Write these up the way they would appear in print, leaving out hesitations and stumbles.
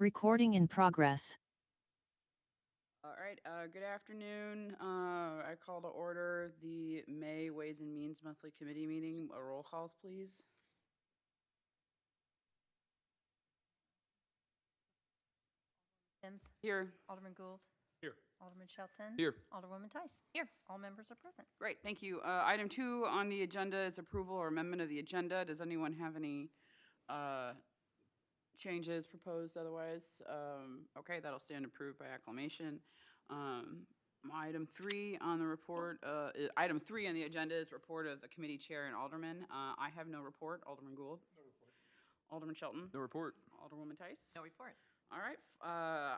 Recording in progress. All right, good afternoon. I call to order the May Ways and Means Monthly Committee meeting. Roll calls, please. Sims. Here. Alderman Gould. Here. Alderman Shelton. Here. Alderwoman Tice. Here. All members are present. Great, thank you. Item 2 on the agenda is approval or amendment of the agenda. Does anyone have any changes proposed otherwise? Okay, that'll stand approved by acclamation. Item 3 on the report, item 3 on the agenda is report of the committee chair and alderman. I have no report. Alderman Gould? No report. Alderman Shelton? No report. Alderwoman Tice? No report. All right.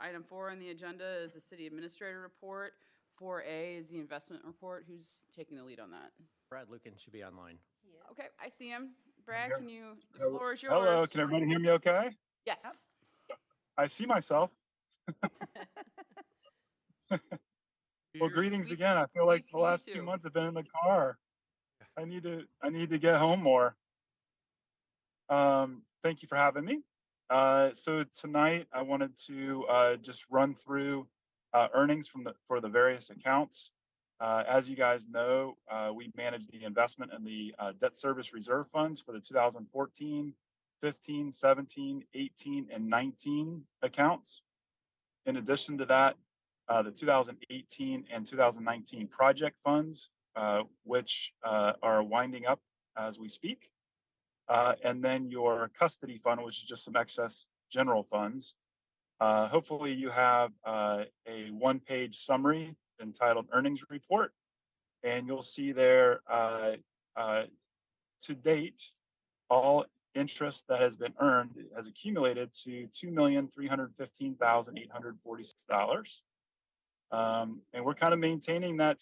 Item 4 on the agenda is the city administrator report. 4A is the investment report. Who's taking the lead on that? Brad Lucan should be online. Okay, I see him. Brad, Here. can you, the floor is yours. Hello, can everybody hear me okay? Yes. I see myself. Well, greetings We again. see- I feel we like see the you last too. 2 months have been in the car. I need to get home more. Thank you for having me. So tonight I wanted to just run through earnings for the various accounts. As you guys know, we manage the investment and the debt service reserve funds for the 2014, 15, 17, 18, and 19 accounts. In addition to that, the 2018 and 2019 project funds, which are winding up as we speak. And then your custody fund, which is just some excess general funds. Hopefully you have a one-page summary entitled Earnings Report, and you'll see there to date, all interest that has been earned has accumulated to $2,315,846. And we're kind of maintaining that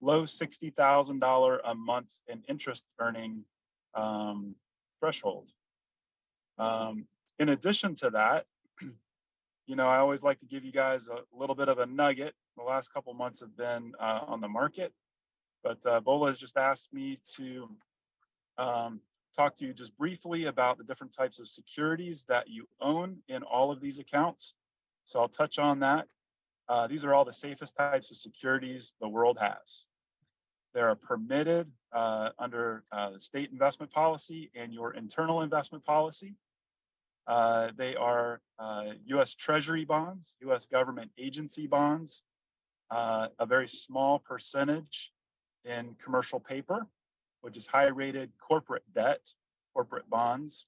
low $60,000 a month in interest earning threshold. In addition to that, I always like to give you guys a little bit of a nugget. The last couple months have been on the market, but Bola has just asked me to talk to you just briefly about the different types of securities that you own in all of these accounts. So I'll touch on that. These are all the safest types of securities the world has. They are permitted under the state investment policy and your internal investment policy. They are U.S. Treasury bonds, U.S. government agency bonds, a very small percentage in commercial paper, which is high-rated corporate debt, corporate bonds,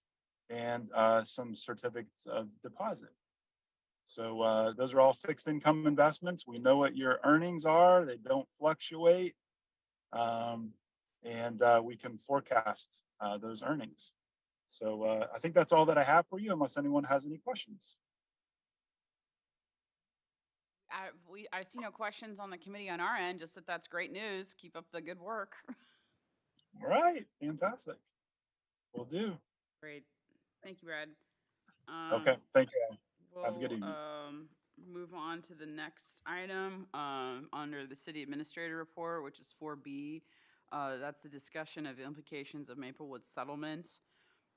and some certificates of deposit. So those are all fixed income investments. We know what your earnings are. They don't fluctuate. And we can forecast those earnings. So I think that's all that I have for you, unless anyone has any questions. I see no questions on the committee on our end, just that's great news. Keep up the good work. All right, fantastic. Will do. Great. Thank you, Brad. Okay, thank you. We'll, have a good evening. Move on to the next item under the city administrator report, which is 4B. That's the discussion of implications of Maplewood settlement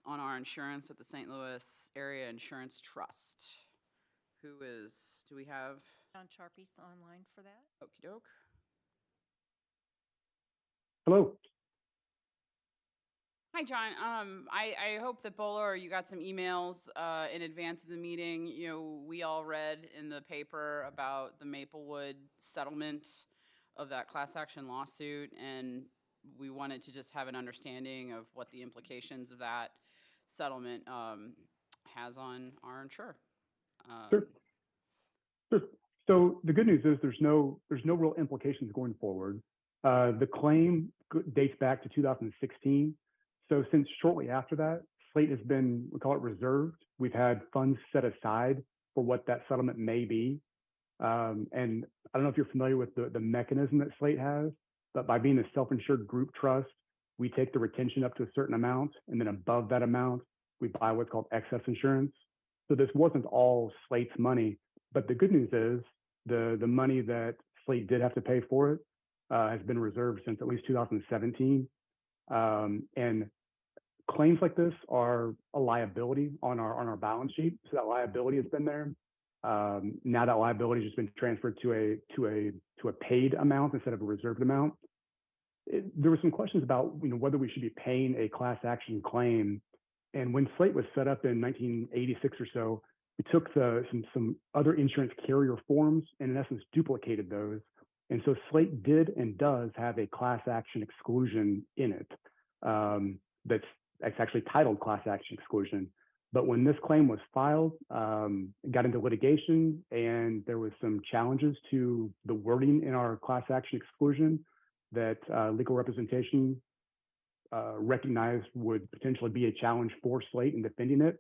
on our insurance at the St. Louis Area Insurance Trust. Do we have? John Sharpie's online for that. Okie doke. Hello. Hi, John. I hope that Bola, you got some emails in advance of the meeting. We all read in the paper about the Maplewood settlement of that class action lawsuit, and we wanted to just have an understanding of what the implications of that settlement has on our insurer. Sure. So the good news is there's no real implications going forward. The claim dates back to 2016. So since shortly after that, Slate has been, we call it reserved. We've had funds set aside for what that settlement may be. And I don't know if you're familiar with the mechanism that Slate has, but by being a self-insured group trust, we take the retention up to a certain amount, and then above that amount, we buy what's called excess insurance. So this wasn't all Slate's money, but the good news is the money that Slate did have to pay for it has been reserved since at least 2017. And claims like this are a liability on our balance sheet. So that liability has been there. Now that liability has just been transferred to a paid amount instead of a reserved amount. There were some questions about whether we should be paying a class action claim. And when Slate was set up in 1986 or so, we took some other insurance carrier forms and in essence duplicated those. And so Slate did and does have a class action exclusion in it. That's actually titled class action exclusion. But when this claim was filed, it got into litigation, and there was some challenges to the wording in our class action exclusion that legal representation recognized would potentially be a challenge for Slate in defending it.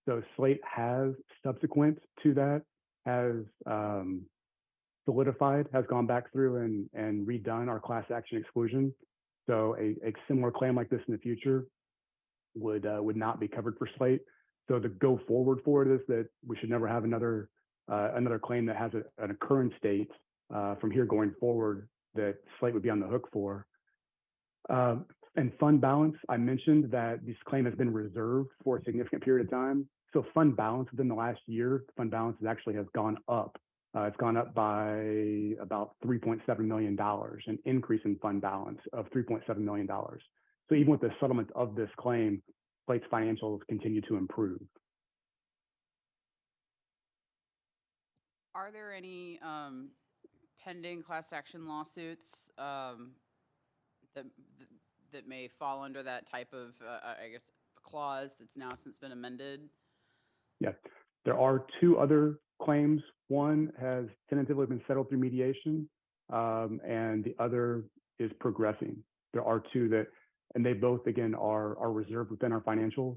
So Slate has, subsequent to that, has solidified, has gone back through and redone our class action exclusion. So a similar claim like this in the future would not be covered for Slate. So the go forward for it is that we should never have another claim that has an occurrence date from here going forward that Slate would be on the hook for. And fund balance, I mentioned that this claim has been reserved for a significant period of time. So fund balance within the last year, fund balance actually has gone up. It's gone up by about $3.7 million, an increase in fund balance of $3.7 million. So even with the settlement of this claim, Slate's financials continue to improve. Are there any pending class action lawsuits that may fall under that type of, I guess, clause that's now since been amended? Yes, there are two other claims. One has tentatively been settled through mediation, and the other is progressing. There are two that, and they both, again, are reserved within our financials.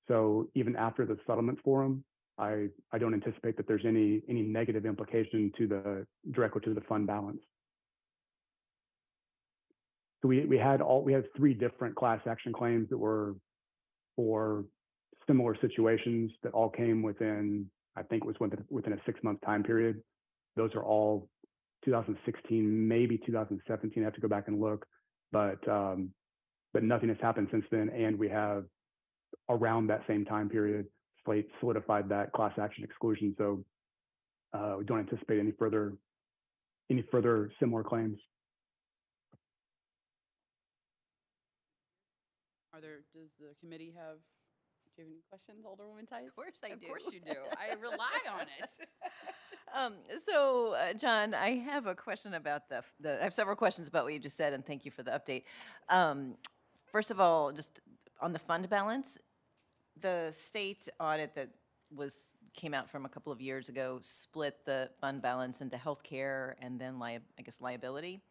So even after the settlement for them, I don't anticipate that there's any negative implication directly to the fund balance. So we had three different class action claims that were for similar situations that all came within, I think it was within a 6-month time period. Those are all 2016, maybe 2017. I have to go back and look, but nothing has happened since then. And we have around that same time period, Slate solidified that class action exclusion. So we don't anticipate any further similar claims. Does the committee have, do you have any questions, Alderwoman Tice? Of course I do. Of course you do. I rely on it. So, John, I have a question about I have several questions about what you just said, and thank you for the update. First of all, just on the fund balance, the state audit that came out from a couple of years ago split the fund balance into healthcare and then liability.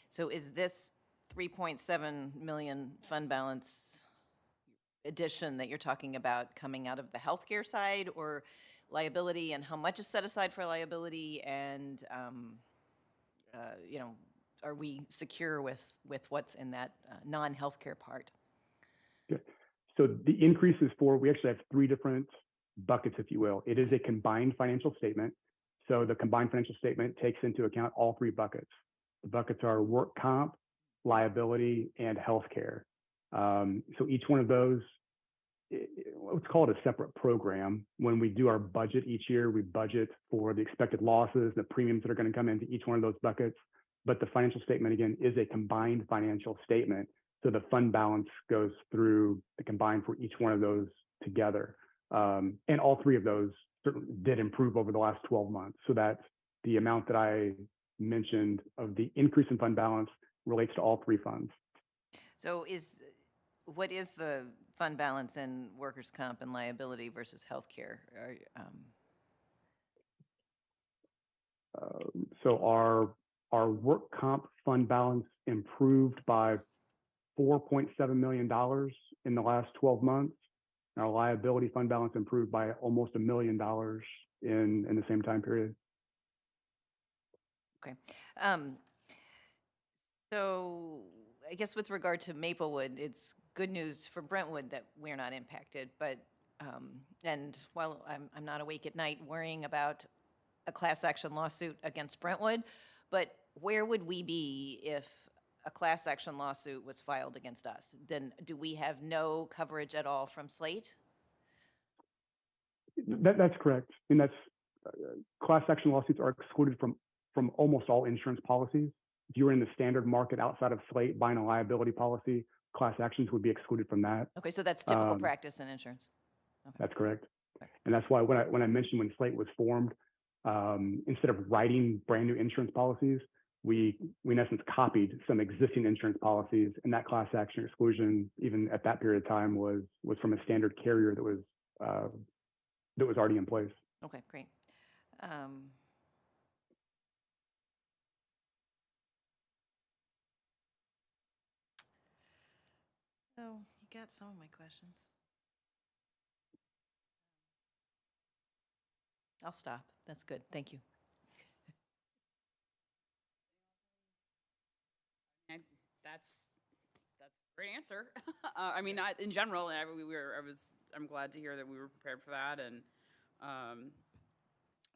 So is this 3.7 million fund balance addition that you're talking about coming out of the healthcare side or liability, and how much is set aside for liability, and are we secure with what's in that non-healthcare part? Okay. So the increase is we actually have three different buckets, if you will. It is a combined financial statement. So the combined financial statement takes into account all three buckets. The buckets are work comp, liability, and healthcare. So each one of those, let's call it a separate program. When we do our budget each year, we budget for the expected losses, the premiums that are going to come into each one of those buckets. But the financial statement, again, is a combined financial statement. So the fund balance goes through the combined for each one of those together. And all three of those certainly did improve over the last 12 months. So that's the amount that I mentioned of the increase in fund balance relates to all three funds. So what is the fund balance in workers' comp and liability versus healthcare? So our work comp fund balance improved by $4.7 million in the last 12 months. Our liability fund balance improved by almost $1 million in the same time period. Okay. So I guess with regard to Maplewood, it's good news for Brentwood that we're not impacted. But and while I'm not awake at night worrying about a class action lawsuit against Brentwood, but where would we be if a class action lawsuit was filed against us, then do we have no coverage at all from Slate? That's correct. And that's class action lawsuits are excluded from almost all insurance policies. If you were in the standard market outside of Slate buying a liability policy, class actions would be excluded from that. Okay, so that's typical practice in insurance. Okay. That's correct. Okay. And that's why when I mentioned when Slate was formed, instead of writing brand new insurance policies, we in essence copied some existing insurance policies, and that class action exclusion, even at that period of time, was from a standard carrier that was already in place. Okay, great. So you got some of my questions. I'll stop. That's good. Thank you. That's a great answer. I mean, in general, I'm glad to hear that we were prepared for that, and I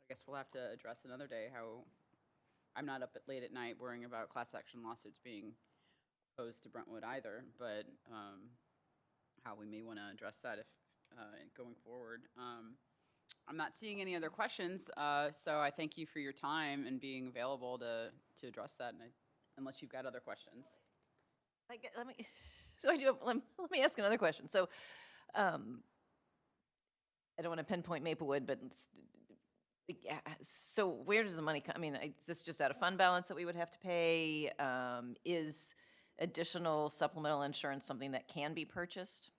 guess we'll have to address another day how I'm not up late at night worrying about class action lawsuits being opposed to Brentwood either, but how we may want to address that if going forward. I'm not seeing any other questions, so I thank you for your time and being available to address that, unless you've got other questions. Let me ask another question. So, I don't want to pinpoint Maplewood, but so where does the money come? I mean, is this just out of fund balance that we would have to pay? Is additional supplemental insurance something that can be purchased?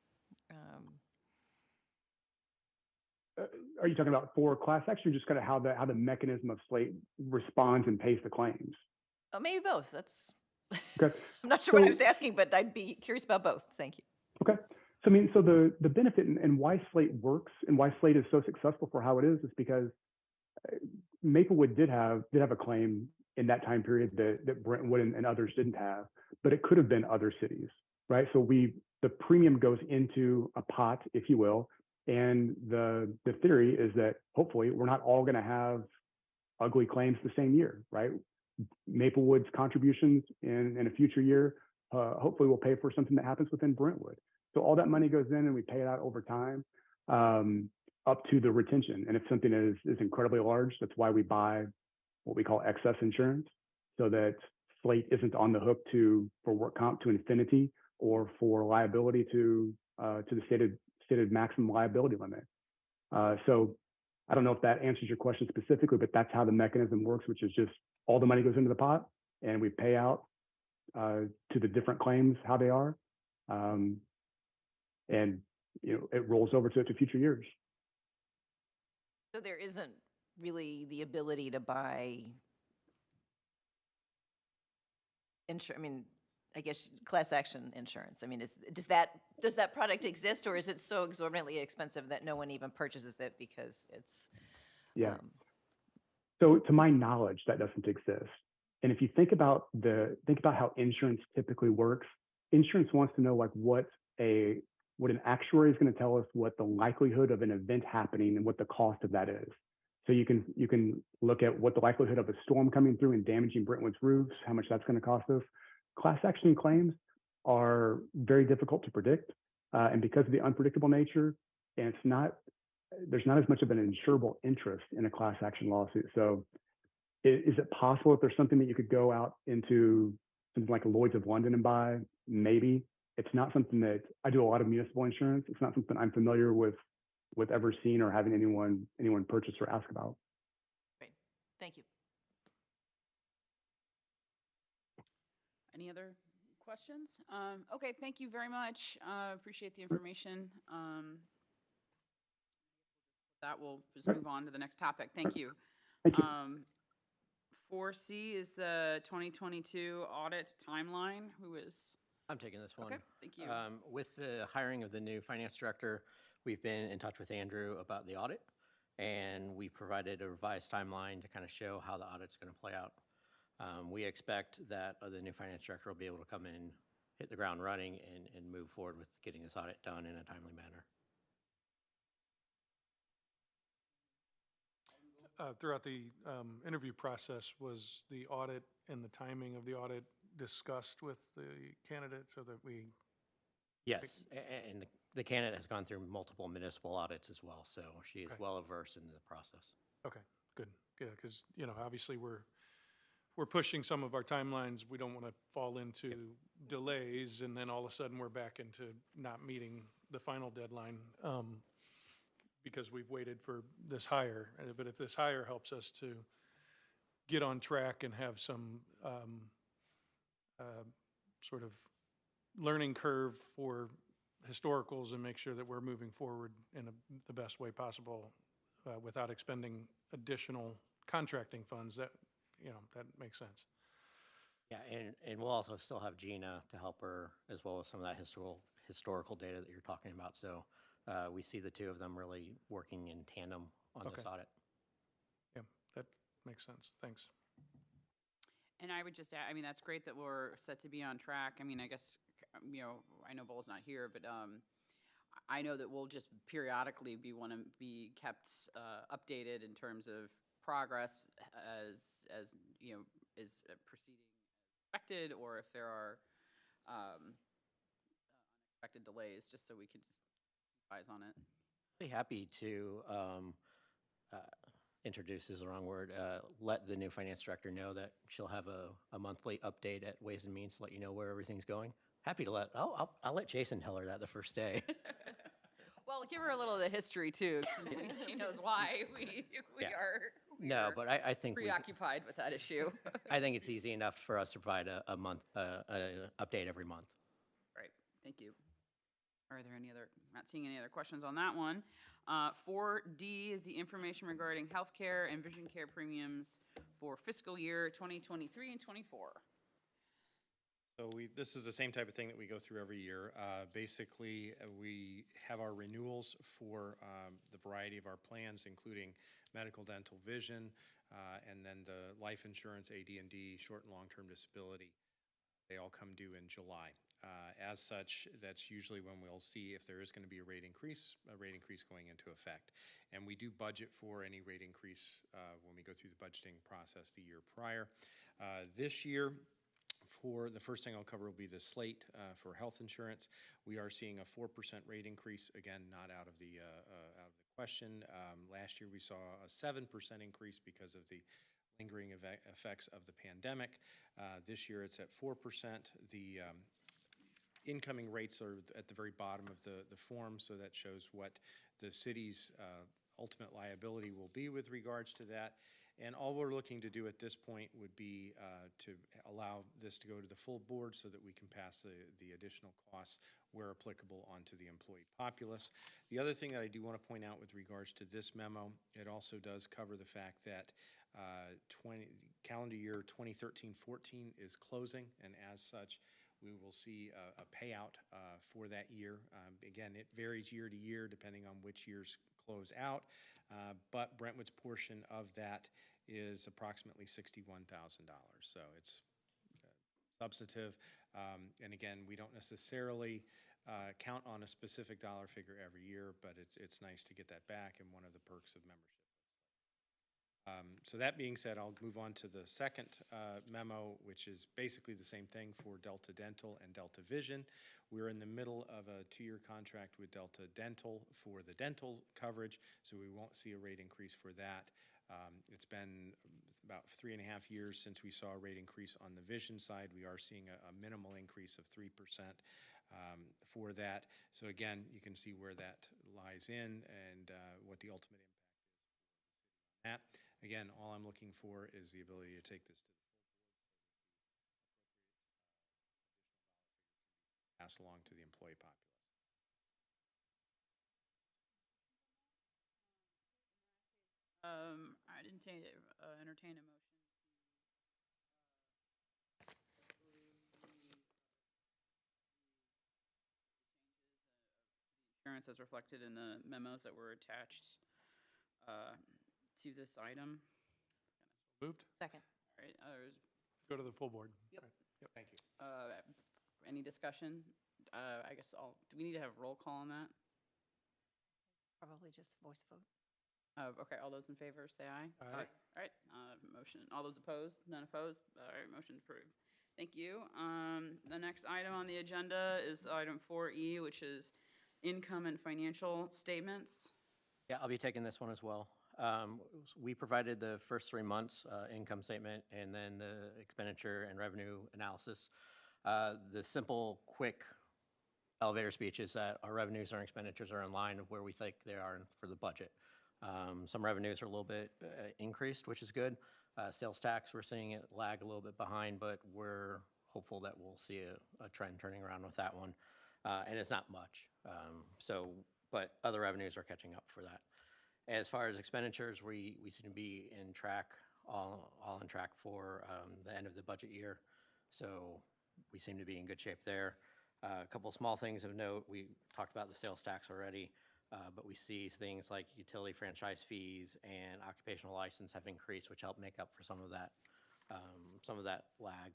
Are you talking about for class action, or just kind of how the mechanism of Slate responds and pays the claims? Maybe both. That's. Okay. I'm not sure what I was asking, but I'd be curious about both. Thank you. Okay. So I mean, so the benefit and why Slate works and why Slate is so successful for how it is because Maplewood did have a claim in that time period that Brentwood and others didn't have, but it could have been other cities, right? So the premium goes into a pot, if you will, and the theory is that hopefully we're not all going to have ugly claims the same year, right? Maplewood's contributions in a future year hopefully will pay for something that happens within Brentwood. So all that money goes in and we pay it out over time up to the retention. And if something is incredibly large, that's why we buy what we call excess insurance, so that Slate isn't on the hook for work comp to infinity or for liability to the stated maximum liability limit. So I don't know if that answers your question specifically, but that's how the mechanism works, which is just all the money goes into the pot and we pay out to the different claims how they are. And it rolls over to future years. So there isn't really the ability to buy I mean, I guess class action insurance. I mean, does that product exist, or is it so exorbitantly expensive that no one even purchases it because it's? Yeah. So to my knowledge, that doesn't exist. And if you think about how insurance typically works, insurance wants to know like what an actuary is going to tell us what the likelihood of an event happening and what the cost of that is. So you can look at what the likelihood of a storm coming through and damaging Brentwood's roofs, how much that's going to cost us. Class action claims are very difficult to predict, and because of the unpredictable nature, and there's not as much of an insurable interest in a class action lawsuit. So is it possible if there's something that you could go out into something like a Lloyd's of London and buy? Maybe. It's not something that I do a lot of municipal insurance. It's not something I'm familiar with ever seeing or having anyone purchase or ask about. Great. Thank you. Any other questions? Okay, thank you very much. Appreciate the information. That will just move on to the next topic. Thank you. Thank you. 4C is the 2022 audit timeline. Who is? I'm taking this one. Okay, thank you. With the hiring of the new finance director, we've been in touch with Andrew about the audit, and we provided a revised timeline to kind of show how the audit's going to play out. We expect that the new finance director will be able to come in, hit the ground running, and move forward with getting this audit done in a timely manner. Throughout the interview process, was the audit and the timing of the audit discussed with the candidate so that we, Yes, and the candidate has gone through multiple municipal audits as well, so she is Okay. well versed in the process. okay, good. Yeah, because, obviously we're pushing some of our timelines. We don't want to fall into delays and then all of a sudden we're back into not meeting the final deadline because we've waited for this hire. But if this hire helps us to get on track and have some sort of learning curve for historicals and make sure that we're moving forward in the best way possible without expending additional contracting funds, that makes sense. Yeah, and we'll also still have Gina to help her as well as some of that historical data that you're talking about. So we see the two of them really working in tandem on this Okay. audit. Yeah, that makes sense. Thanks. And I would just add, I mean, that's great that we're set to be on track. I mean, I guess, I know Bull's not here, but I know that we'll just periodically want to be kept updated in terms of progress as is proceeding as expected, or if there are unexpected delays, just so we can just keep eyes on it. Be happy to introduce is the wrong word, let the new finance director know that she'll have a monthly update at Ways and Means to let you know where everything's going. Happy to I'll let Jason tell her that the first day. Well, give her a little of the history too, since she knows why we Yeah. are No, but I think preoccupied with that issue. I think it's easy enough for us to provide a month, an update every month. Right, thank you. Are there any other, not seeing any other questions on that one. 4D is the information regarding healthcare and vision care premiums for fiscal year 2023 and 24. So this is the same type of thing that we go through every year. Basically, we have our renewals for the variety of our plans, including medical, dental, vision, and then the life insurance, AD&D, short and long-term disability. They all come due in July. As such, that's usually when we'll see if there is going to be a rate increase going into effect. And we do budget for any rate increase when we go through the budgeting process the year prior. This year, for the first thing I'll cover will be the slate for health insurance. We are seeing a 4% rate increase, again, not out of the question. Last year we saw a 7% increase because of the lingering effects of the pandemic. This year it's at 4%. The incoming rates are at the very bottom of the form, so that shows what the city's ultimate liability will be with regards to that. And all we're looking to do at this point would be to allow this to go to the full board so that we can pass the additional costs where applicable onto the employee populace. The other thing that I do want to point out with regards to this memo, it also does cover the fact that calendar year 2013-14 is closing, and as such, we will see a payout for that year. Again, it varies year to year depending on which years close out, but Brentwood's portion of that is approximately $61,000. So it's substantive. And again, we don't necessarily count on a specific dollar figure every year, but it's nice to get that back, and one of the perks of membership. So that being said, I'll move on to the second memo, which is basically the same thing for Delta Dental and Delta Vision. We're in the middle of a 2-year contract with Delta Dental for the dental coverage, so we won't see a rate increase for that. It's been about 3.5 years since we saw a rate increase on the vision side. We are seeing a minimal increase of 3% for that. So again, you can see where that lies in and what the ultimate impact is for that. Again, all I'm looking for is the ability to take this to the full board so that the appropriate additional dollar figure can be passed along to the employee populace. I didn't entertain a motion to insurance as reflected in the memos that were attached to this item. Moved? Second. All right, Go to the full board. Yep. Right. Yep. Thank you. any discussion? I guess do we need to have roll call on that? Probably just voice vote. Okay, all those in favor say aye. Aye. All right, motion, all those opposed? None opposed? All right, motion approved. Thank you. The next item on the agenda is item 4E, which is income and financial statements. Yeah, I'll be taking this one as well. We provided the first 3 months income statement and then the expenditure and revenue analysis. The simple, quick elevator speech is that our revenues and our expenditures are in line of where we think they are for the budget. Some revenues are a little bit increased, which is good. Sales tax, we're seeing it lag a little bit behind, but we're hopeful that we'll see a trend turning around with that one. And it's not much. But other revenues are catching up for that. As far as expenditures, we seem to be in track, all on track for the end of the budget year. So we seem to be in good shape there. A couple small things of note, we talked about the sales tax already, but we see things like utility franchise fees and occupational license have increased, which help make up for some of that lag.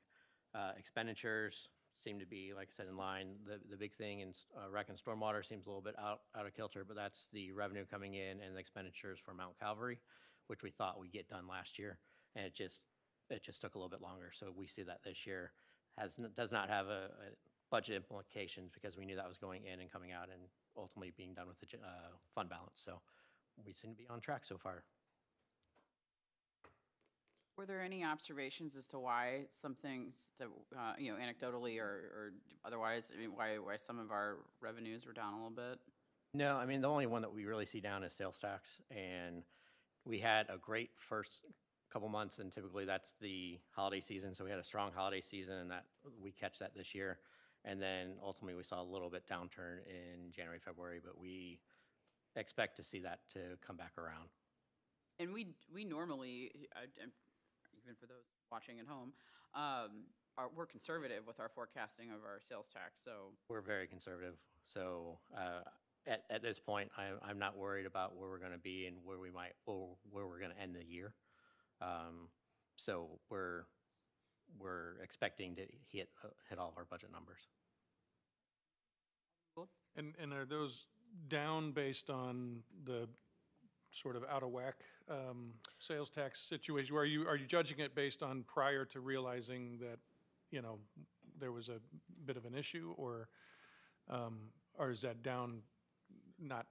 Expenditures seem to be, like I said, in line. The big thing in rec and stormwater seems a little bit out of kilter, but that's the revenue coming in and the expenditures for Mount Calvary, which we thought we'd get done last year, and it just took a little bit longer. So we see that this year does not have a budget implications because we knew that was going in and coming out and ultimately being done with the fund balance. So we seem to be on track so far. Were there any observations as to why some things that, anecdotally or otherwise, I mean, why some of our revenues were down a little bit? No, I mean, the only one that we really see down is sales tax. And we had a great first couple months, and typically that's the holiday season. So we had a strong holiday season, and that we catch that this year. And then ultimately we saw a little bit downturn in January, February, but we expect to see that to come back around. And we normally, even for those watching at home, we're conservative with our forecasting of our sales tax. So we're very conservative. So at this point, I'm not worried about where we're going to be and where we're going to end the year. So we're expecting to hit all of our budget numbers. cool. And are those down based on the sort of out of whack sales tax situation? Are you judging it based on prior to realizing that, there was a bit of an issue, or is that down not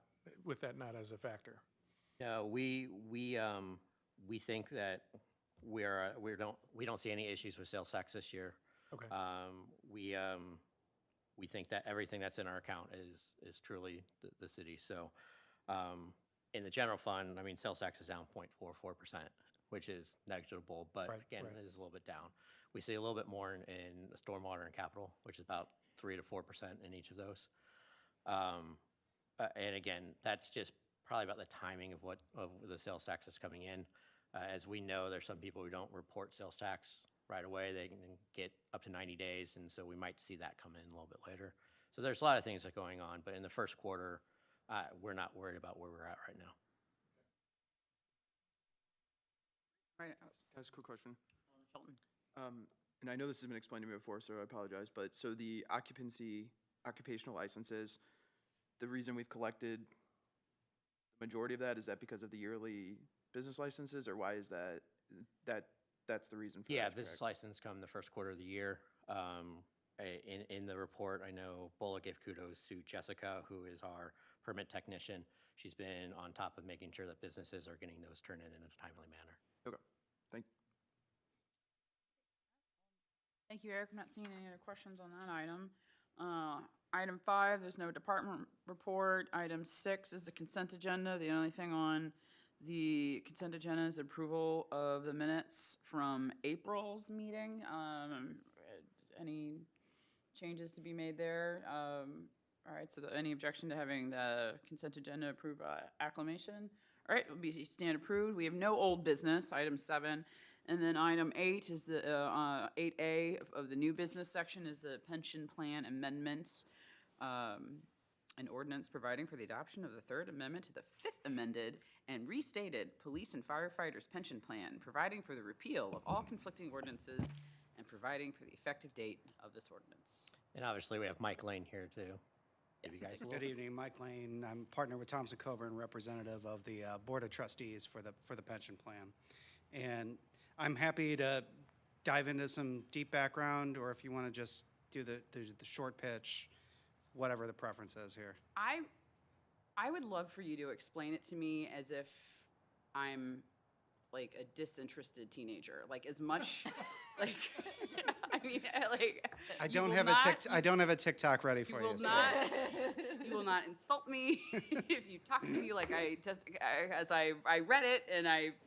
as a factor? No, we think that we don't see any issues with sales tax this year. Okay. We think that everything that's in our account is truly the city. So in the general fund, I mean, sales tax is down 0.44%, which is negligible, but again, it is a little bit down. We see a little bit more in stormwater and capital, which is about 3 to 4% in each of those. And again, that's just probably about the timing of the sales tax that's coming in. As we know, there's some people who don't report sales tax right away. They can get up to 90 days, and so we might see that come in a little bit later. So there's a lot of things that are going on, but in the first quarter, we're not worried about where we're at right now. Right. Can I ask a quick question? Shelton. And I know this has been explained to me before, so I apologize, but so the occupational licenses, the reason we've collected the majority of that, is that because of the yearly business licenses, or why is that that's the reason for that? Yeah, business license come the first quarter of the year. In the report, I know Bola gave kudos to Jessica, who is our permit technician. She's been on top of making sure that businesses are getting those turned in a timely manner. Okay, thank you. Thank you, Eric. I'm not seeing any other questions on that item. Item 5, there's no department report. Item 6 is the consent agenda. The only thing on the consent agenda is approval of the minutes from April's meeting. Any changes to be made there? All right, so any objection to having the consent agenda approved by acclamation? All right, it will be stand approved. We have no old business, item 7. And then item 8 is the 8A of the new business section is the pension plan amendments. An ordinance providing for the adoption of the Third Amendment to the Fifth Amended and restated Police and Firefighters Pension Plan, providing for the repeal of all conflicting ordinances and providing for the effective date of this ordinance. And obviously, we have Mike Lane here to give you guys a little Good evening, Mike Lane. I'm partner with Thompson Coburn, representative of the Board of Trustees for the pension plan. And I'm happy to dive into some deep background, or if you want to just do the short pitch, whatever the preference is here. I would love for you to explain it to me as if I'm like a disinterested teenager, like as much, like, I mean, like. I you don't will have not- I don't have a TikTok ready You for you. will so- not, you will not insult me if you talk to me like as I read it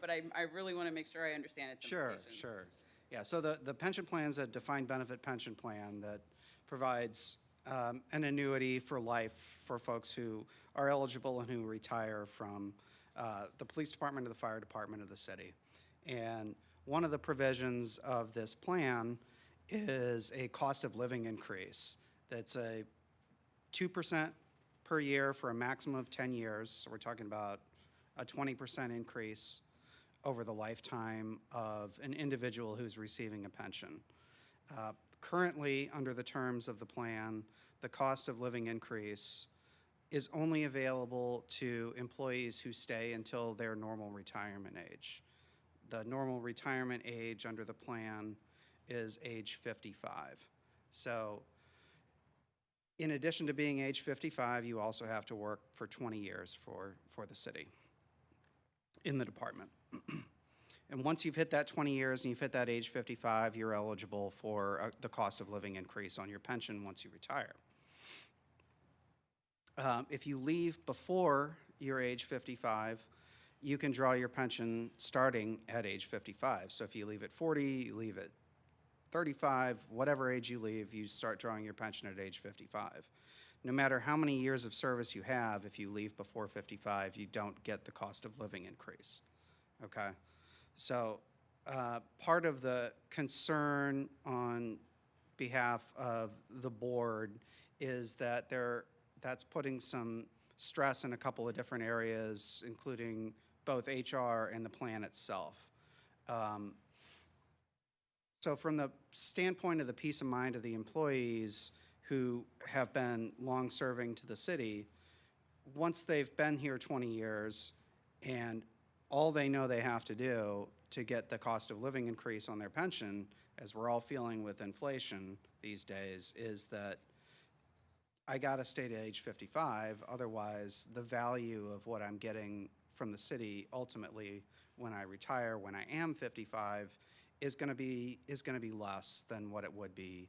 but I really want to make sure I understand its Sure, implications. sure. Yeah, so the pension plan is a defined benefit pension plan that provides an annuity for life for folks who are eligible and who retire from the police department or the fire department of the city. And one of the provisions of this plan is a cost of living increase. That's a 2% per year for a maximum of 10 years. So we're talking about a 20% increase over the lifetime of an individual who's receiving a pension. Currently, under the terms of the plan, the cost of living increase is only available to employees who stay until their normal retirement age. The normal retirement age under the plan is age 55. So in addition to being age 55, you also have to work for 20 years for the city in the department. And once you've hit that 20 years and you've hit that age 55, you're eligible for the cost of living increase on your pension once you retire. If you leave before your age 55, you can draw your pension starting at age 55. So if you leave at 40, you leave at 35, whatever age you leave, you start drawing your pension at age 55. No matter how many years of service you have, if you leave before 55, you don't get the cost of living increase, okay? So part of the concern on behalf of the board is that that's putting some stress in a couple of different areas, including both HR and the plan itself. So from the standpoint of the peace of mind of the employees who have been long-serving to the city, once they've been here 20 years and all they know they have to do to get the cost of living increase on their pension, as we're all feeling with inflation these days, is that I gotta stay to age 55, otherwise the value of what I'm getting from the city ultimately when I retire, when I am 55, is gonna be less than what it would be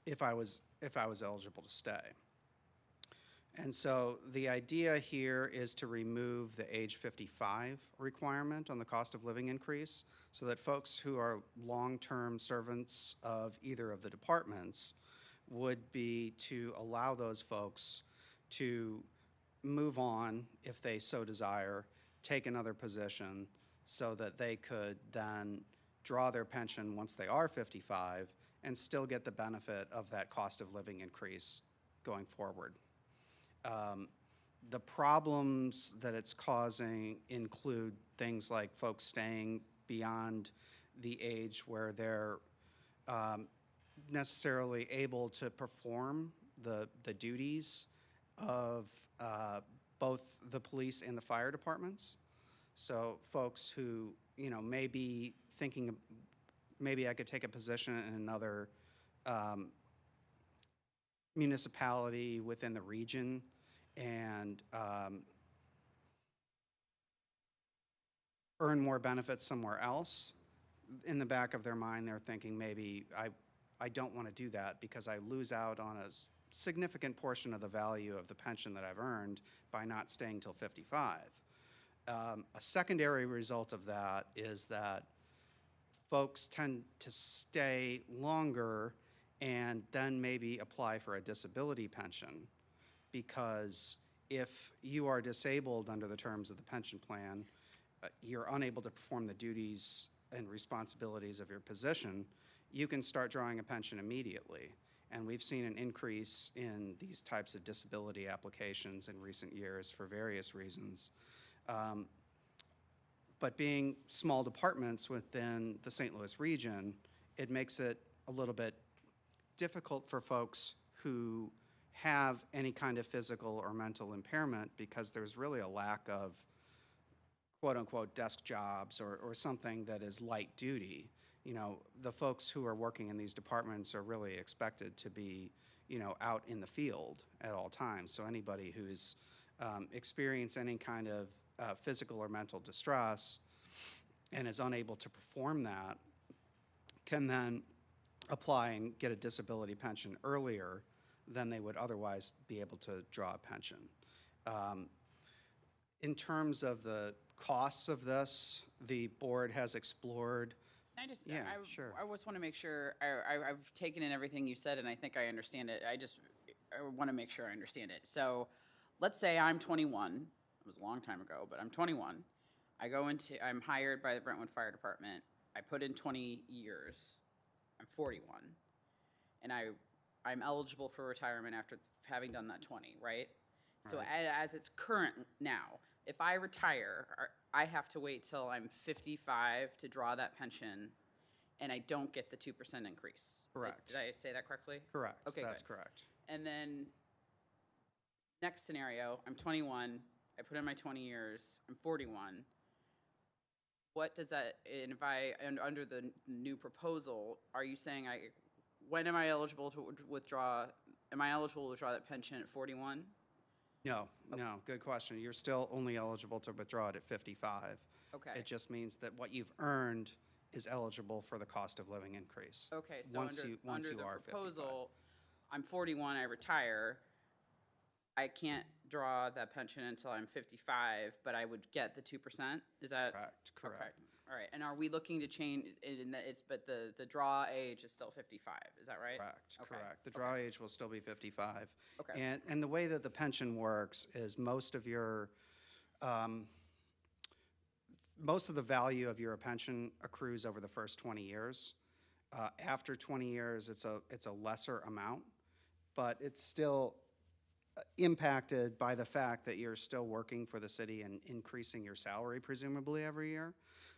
if I was eligible to stay. And so the idea here is to remove the age 55 requirement on the cost of living increase so that folks who are long-term servants of either of the departments would be to allow those folks to move on if they so desire, take another position so that they could then draw their pension once they are 55 and still get the benefit of that cost of living increase going forward. The problems that it's causing include things like folks staying beyond the age where they're necessarily able to perform the duties of both the police and the fire departments. So folks who, may be thinking, maybe I could take a position in another municipality within the region and earn more benefits somewhere else. In the back of their mind, they're thinking maybe I don't want to do that because I lose out on a significant portion of the value of the pension that I've earned by not staying till 55. A secondary result of that is that folks tend to stay longer and then maybe apply for a disability pension, because if you are disabled under the terms of the pension plan, you're unable to perform the duties and responsibilities of your position, you can start drawing a pension immediately. And we've seen an increase in these types of disability applications in recent years for various reasons. But being small departments within the St. Louis region, it makes it a little bit difficult for folks who have any kind of physical or mental impairment, because there's really a lack of quote-unquote desk jobs or something that is light duty, the folks who are working in these departments are really expected to be, out in the field at all times. So anybody who's experienced any kind of physical or mental distress and is unable to perform that can then apply and get a disability pension earlier than they would otherwise be able to draw a pension. In terms of the costs of this, the board has explored. I just, Yeah, I, sure. I just want to make sure, I've taken in everything you said, and I think I understand it. I want to make sure I understand it. So, let's say I'm 21. It was a long time ago, but I'm 21. I'm hired by the Brentwood Fire Department. I put in 20 years. I'm 41. And I'm eligible for retirement after having done that 20, right? So Right. as it's current now, if I retire, I have to wait till I'm 55 to draw that pension, and I don't get the 2% increase. Correct. Did I say that correctly? Correct. Okay, That's good. correct. And then next scenario, I'm 21, I put in my 20 years, I'm 41. What does that, and if under the new proposal, are you saying when am I eligible to withdraw? Am I eligible to withdraw that pension at 41? No, good question. You're still only eligible to withdraw it at 55. Okay. It just means that what you've earned is eligible for the cost of living increase. Okay, so once under you the are 55. proposal, I'm 41, I retire. I can't draw that pension until I'm 55, but I would get the 2%? Is that? Correct. Okay. All right, and are we looking to change it in that but the draw age is still 55, is that right? Correct. The draw age will still be 55. Okay. And the way that the pension works is most of the value of your pension accrues over the first 20 years. After 20 years, it's a lesser amount, but it's still impacted by the fact that you're still working for the city and increasing your salary presumably every year.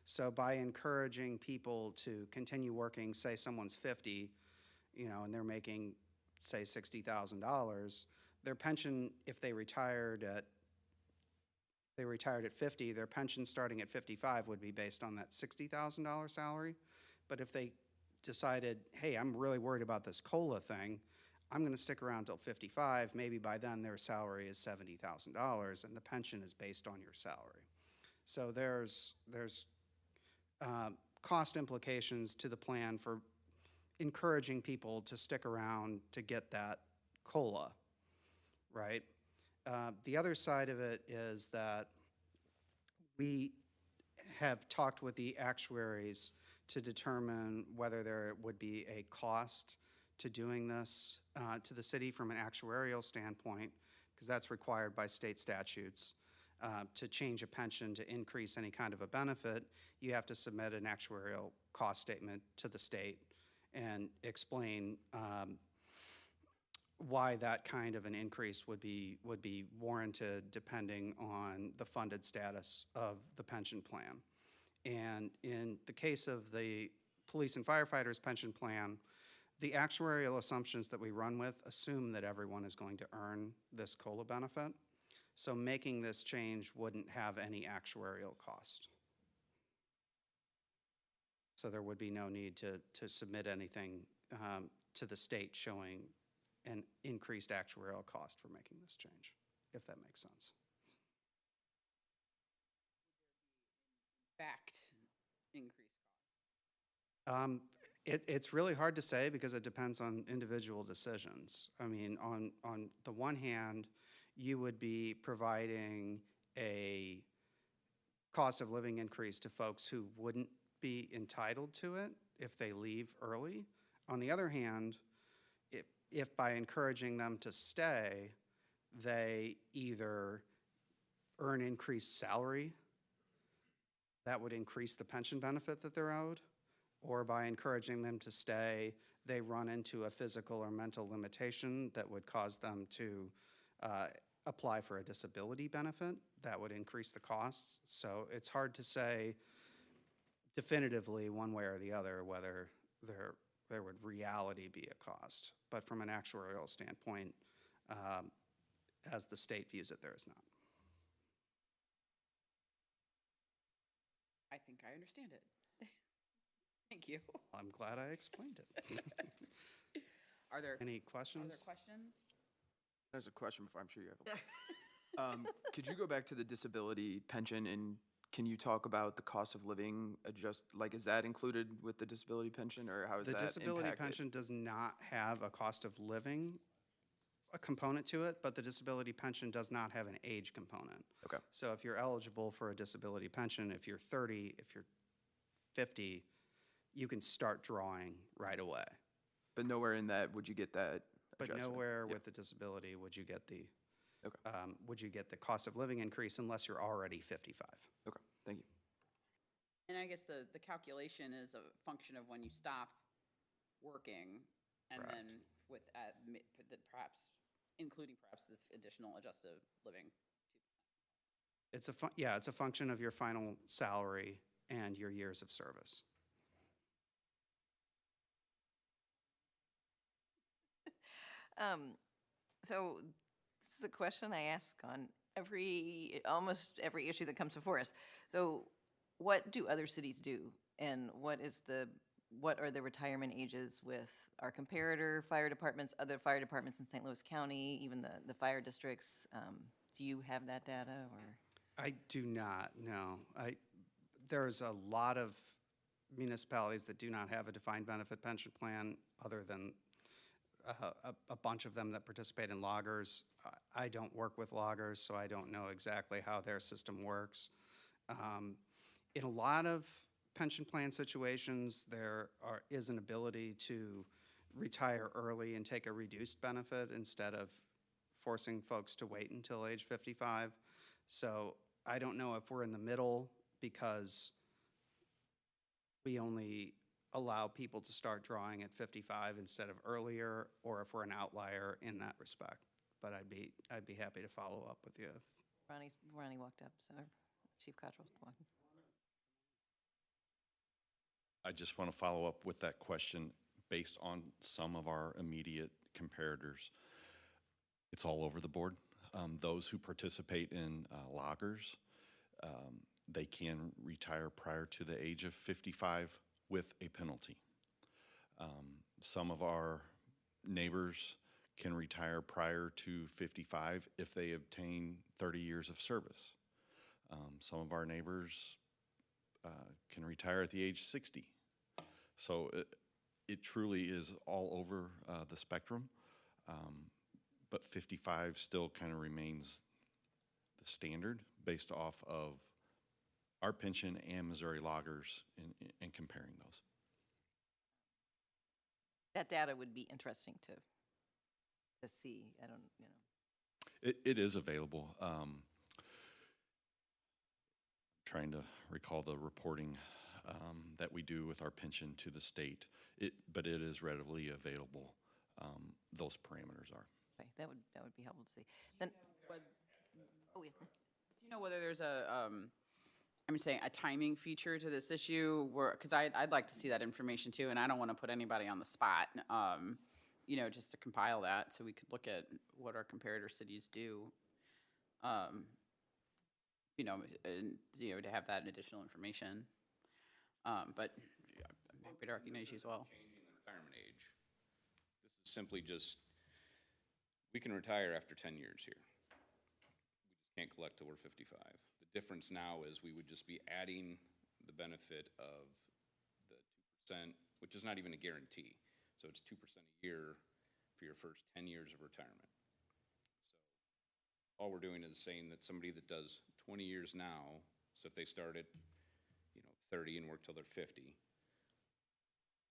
So by encouraging people to continue working, say someone's 50, and they're making, say, $60,000, their pension, if they retired at 50, their pension starting at 55 would be based on that $60,000 salary. But if they decided, hey, I'm really worried about this COLA thing, I'm going to stick around till 55, maybe by then their salary is $70,000 and the pension is based on your salary. So there's cost implications to the plan for encouraging people to stick around to get that COLA, right? The other side of it is that we have talked with the actuaries to determine whether there would be a cost to doing this to the city from an actuarial standpoint, because that's required by state statutes. To change a pension to increase any kind of a benefit, you have to submit an actuarial cost statement to the state and explain why that kind of an increase would be warranted depending on the funded status of the pension plan. And in the case of the police and firefighters pension plan, the actuarial assumptions that we run with assume that everyone is going to earn this COLA benefit. So making this change wouldn't have any actuarial cost. So there would be no need to submit anything to the state showing an increased actuarial cost for making this change, if that makes sense. Fact increase cost. It's really hard to say because it depends on individual decisions. I mean, on the one hand, you would be providing a cost of living increase to folks who wouldn't be entitled to it if they leave early. On the other hand, if by encouraging them to stay, they either earn increased salary, that would increase the pension benefit that they're owed, or by encouraging them to stay, they run into a physical or mental limitation that would cause them to apply for a disability benefit. That would increase the costs. So it's hard to say definitively one way or the other whether there would reality be a cost. But from an actuarial standpoint, as the state views it, there is not. I think I understand it. Thank you. I'm glad I explained it. Are there Any questions? questions? There's a question before, I'm sure you have a could you go back to the disability pension and can you talk about the cost of living like, is that included with the disability pension or how is The that disability impacted? pension does not have a cost of living a component to it, but the disability pension does not have an age component. Okay. So if you're eligible for a disability pension, if you're 30, if you're 50, you can start drawing right away. But nowhere in that would you get that But adjustment? nowhere Yep. with the disability would you get the, Okay. would you get the cost of living increase unless you're already 55. Okay, thank you. And I guess the calculation is a function of when you stop working, and Correct. then with, perhaps, including perhaps this additional adjusted living. It's it's a function of your final salary and your years of service. So this is a question I ask on almost every issue that comes before us. So what do other cities do? And what are the retirement ages with our comparator fire departments, other fire departments in St. Louis County, even the fire districts? Do you have that data or? I do not, no. There's a lot of municipalities that do not have a defined benefit pension plan other than a bunch of them that participate in loggers. I don't work with loggers, so I don't know exactly how their system works. In a lot of pension plan situations, there is an ability to retire early and take a reduced benefit instead of forcing folks to wait until age 55. So I don't know if we're in the middle because we only allow people to start drawing at 55 instead of earlier, or if we're an outlier in that respect. But I'd be happy to follow up with you. Ronnie walked up, so Chief Cottrell walked. I just want to follow up with that question based on some of our immediate comparators. It's all over the board. Those who participate in loggers, they can retire prior to the age of 55 with a penalty. Some of our neighbors can retire prior to 55 if they obtain 30 years of service. Some of our neighbors can retire at the age 60. So it truly is all over the spectrum, but 55 still kind of remains the standard based off of our pension and Missouri loggers in comparing those. That data would be interesting to see. I don't, It is available. Trying to recall the reporting that we do with our pension to the state, but it is readily available. Those parameters are. Okay, that would be helpful to see. Then, oh yeah. Do you know whether there's I'm saying a timing feature to this issue, because I'd like to see that information too, and I don't want to put anybody on the spot, just to compile that so we could look at what our comparator cities do, and, to have that additional information. But I'm happy to recognize you as well. Changing the retirement age. This is simply just, we can retire after 10 years here. We just can't collect till we're 55. The difference now is we would just be adding the benefit of the 2%, which is not even a guarantee. So it's 2% a year for your first 10 years of retirement. So all we're doing is saying that somebody that does 20 years now, so if they start at 30 and work till they're 50,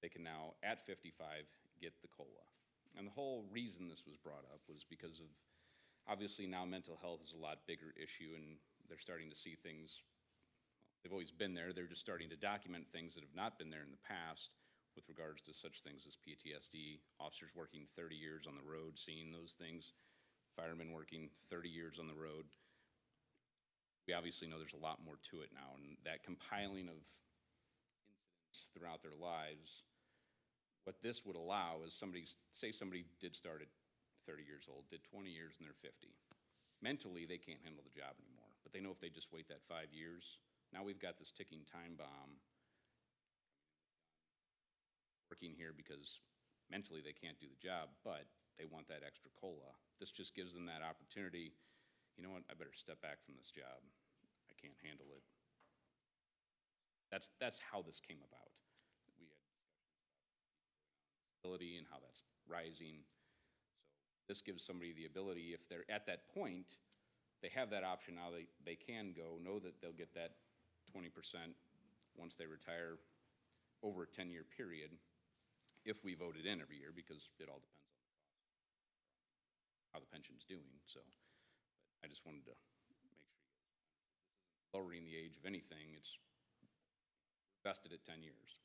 they can now, at 55, get the COLA. And the whole reason this was brought up was because of, obviously now mental health is a lot bigger issue, and they're starting to see things, they've always been there, they're just starting to document things that have not been there in the past with regards to such things as PTSD, officers working 30 years on the road, seeing those things, firemen working 30 years on the road. We obviously know there's a lot more to it now, and that compiling of incidents throughout their lives, what this would allow is say somebody did start at 30 years old, did 20 years and they're 50. Mentally, they can't handle the job anymore, but they know if they just wait that 5 years, Now we've got this ticking time bomb working here because mentally they can't do the job, but they want that extra COLA. This just gives them that opportunity. You know what, I better step back from this job. I can't handle it. That's how this came about. We had ability and how that's rising. So this gives somebody the ability, if they're at that point, they have that option now. They can go, know that they'll get that 20% once they retire over a 10-year period, if we vote it in every year, because it all depends on how the pension's doing. So I just wanted to make sure you guys lowering the age of anything. It's vested at 10 years.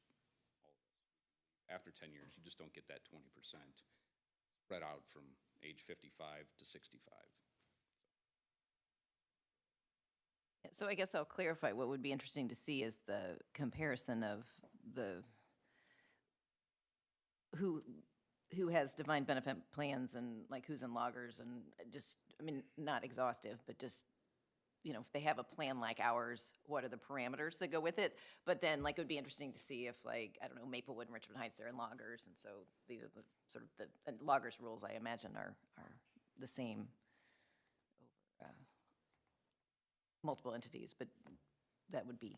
After 10 years, you just don't get that 20% spread out from age 55 to 65. So I guess I'll clarify, what would be interesting to see is the comparison of the, who has defined benefit plans and like who's in loggers and just, I mean, not exhaustive, but just, you know, if they have a plan like ours, what are the parameters that go with it? But then like it would be interesting to see if like, I don't know, Maplewood and Richmond Heights, they're in loggers. And so these are the sort of the and loggers rules, I imagine, are the same over multiple entities, but that would be.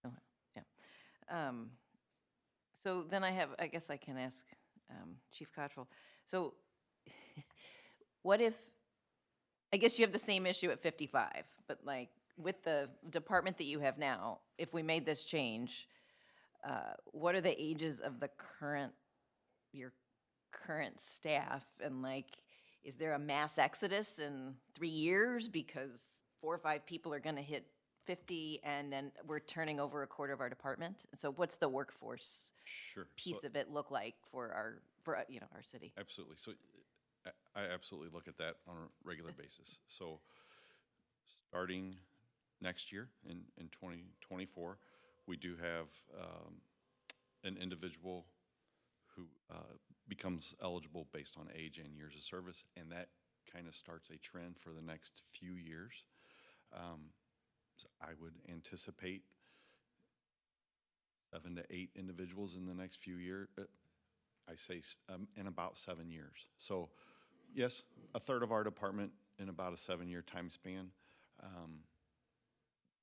Oh, yeah. So then I guess I can ask Chief Cottrell. So what if, I guess you have the same issue at 55, but like with the department that you have now, if we made this change, what are the ages of the your current staff? And like, is there a mass exodus in 3 years because 4 or 5 people are gonna hit 50 and then we're turning over a quarter of our department? So what's the workforce Sure. piece So- of it look like for our city? Absolutely. So I absolutely look at that on a regular basis. So starting next year in 2024, we do have an individual who becomes eligible based on age and years of service, and that kind of starts a trend for the next few years. So I would anticipate 7 to 8 individuals in the next few years. I say in about 7 years. So yes, a third of our department in about a 7-year time span.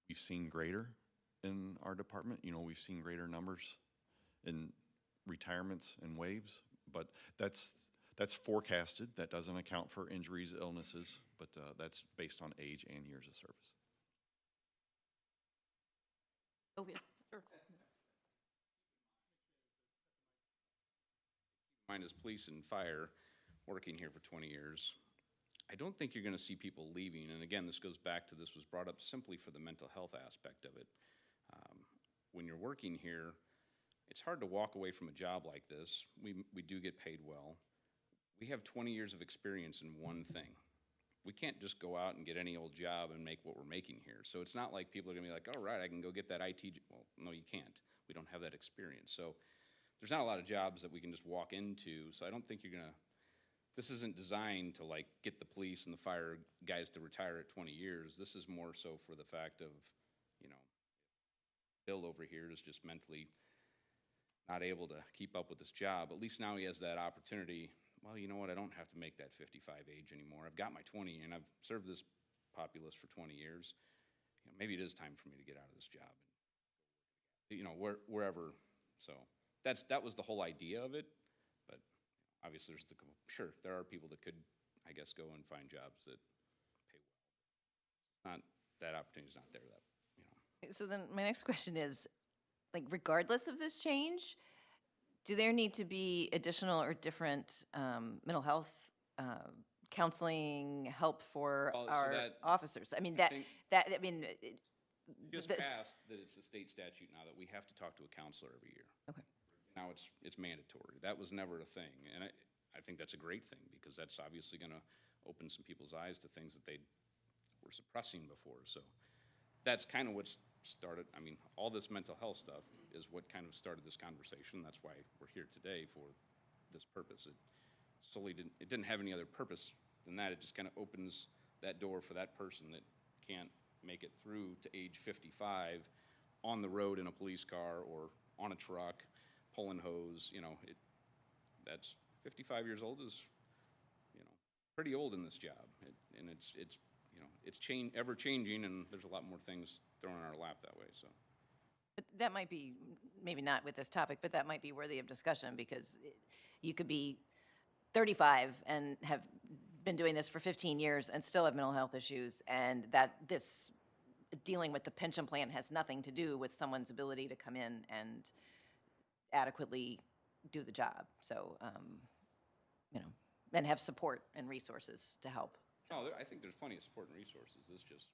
We've seen greater in our department. You know, we've seen greater numbers in retirements and waves, but that's forecasted. That doesn't account for injuries, illnesses, but that's based on age and years of service. Oh, yeah, sure. Mine is police and fire, working here for 20 years. I don't think you're going to see people leaving. And again, this goes back to, this was brought up simply for the mental health aspect of it. When you're working here, it's hard to walk away from a job like this. We do get paid well. We have 20 years of experience in one thing. We can't just go out and get any old job and make what we're making here. So it's not like people are gonna be like, all right, I can go get that IT, well, no, you can't. We don't have that experience. So there's not a lot of jobs that we can just walk into. So I don't think you're gonna, this isn't designed to like get the police and the fire guys to retire at 20 years. This is more so for the fact of, you know, Bill over here is just mentally not able to keep up with this job. At least now he has that opportunity. Well, you know what, I don't have to make that 55 age anymore. I've got my 20 and I've served this populace for 20 years. You know, maybe it is time for me to get out of this job. You know, wherever. So that was the whole idea of it. But obviously there's sure, there are people that could, I guess, go and find jobs that pay well. That opportunity's not there, that, you know. So then my next question is, like, regardless of this change, do there need to be additional or different mental health counseling help for Well, so our officers? I mean, Just passed that it's a state statute now that we have to talk to a counselor every year. Okay. Now it's mandatory. That was never a thing, and I think that's a great thing, because that's obviously gonna open some people's eyes to things that they were suppressing before. So that's kind of what's started. I mean, all this mental health stuff is what kind of started this conversation. That's why we're here today, for this purpose. It solely didn't have any other purpose than that. It just kind of opens that door for that person that can't make it through to age 55 on the road in a police car or on a truck, pulling hose, that's 55 years old is, pretty old in this job. And it's ever changing, and there's a lot more things thrown in our lap that way, so. But that might be, maybe not with this topic, but that might be worthy of discussion, because you could be 35 and have been doing this for 15 years and still have mental health issues, and that this dealing with the pension plan has nothing to do with someone's ability to come in and adequately do the job. So, and have support and resources to help. No, I think there's plenty of support and resources. This just.